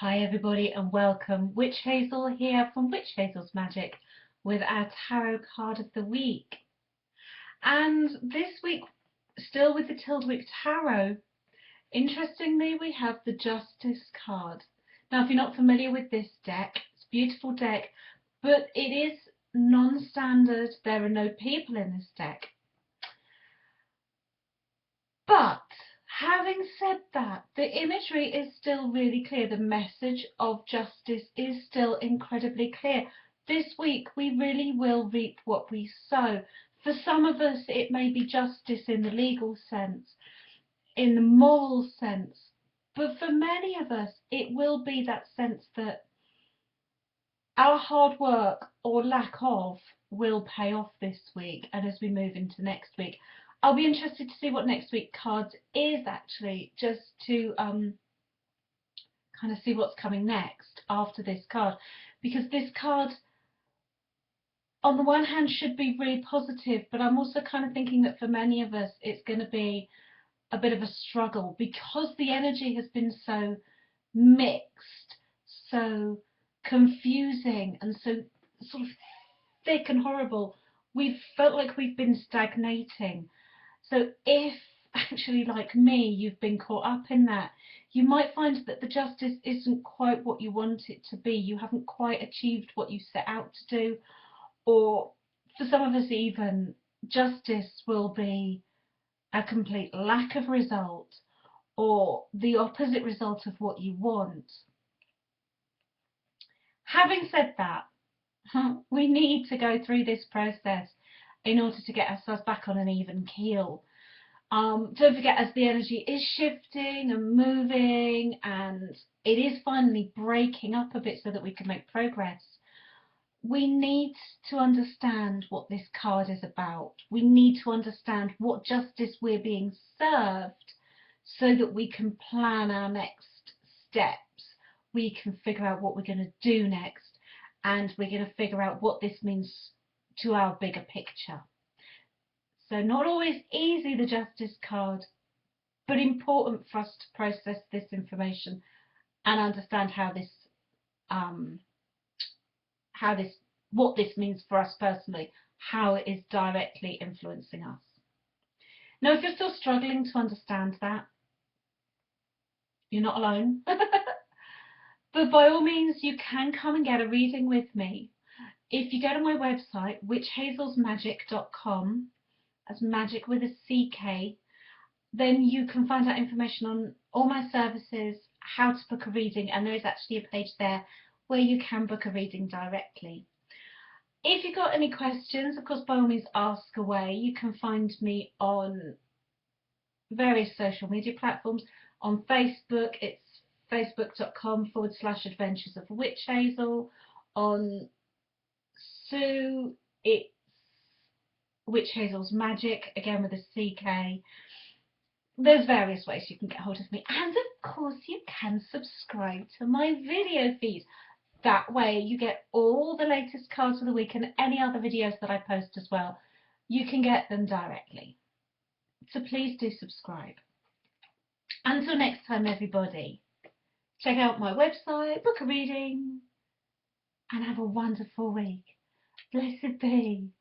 Hi everybody and welcome. Witch Hazel here from Witch Hazel's Magic with our tarot card of the week. And this week, still with the Tyldwick Tarot, interestingly we have the Justice card. Now if you're not familiar with this deck, it's a beautiful deck, but it is non-standard. There are no people in this deck. But having said that, the imagery is still really clear. The message of justice is still incredibly clear. This week we really will reap what we sow. For some of us it may be justice in the legal sense, in the moral sense, but for many of us it will be that sense that our hard work or lack of will pay off this week, and as we move into next week. I'll be interested to see what next week's cards is actually, just to kind of see what's coming next after this card, because this card on the one hand should be really positive, but I'm also kind of thinking that for many of us it's going to be a bit of a struggle because the energy has been so mixed, so confusing and so sort of thick and horrible. We've felt like we've been stagnating. So if actually, like me, you've been caught up in that, you might find that the justice isn't quite what you want it to be. You haven't quite achieved what you set out to do, or for some of us even, justice will be a complete lack of result or the opposite result of what you want. Having said that, we need to go through this process in order to get ourselves back on an even keel. Don't forget, as the energy is shifting and moving and it is finally breaking up a bit so that we can make progress, we need to understand what this card is about. We need to understand what justice we're being served so that we can plan our next steps. We can figure out what we're going to do next, and we're going to figure out what this means to our bigger picture. So not always easy, the Justice card, but important for us to process this information and understand what this means for us personally, how it is directly influencing us. Now, if you're still struggling to understand that, you're not alone. But by all means, you can come and get a reading with me. If you go to my website, witchhazelsmagic.com, as magic with a CK, then you can find out information on all my services, how to book a reading, and there is actually a page there where you can book a reading directly. If you've got any questions, of course, by all means ask away. You can find me on various social media platforms. On Facebook, it's facebook.com/adventures of Witch Hazel. On Sue, it's Witch Hazel's Magic, again with a CK. There's various ways you can get hold of me, and of course you can subscribe to my video feed. That way you get all the latest cards of the week and any other videos that I post as well. You can get them directly. So please do subscribe. Until next time, everybody, check out my website, book a reading, and have a wonderful week. Blessed be.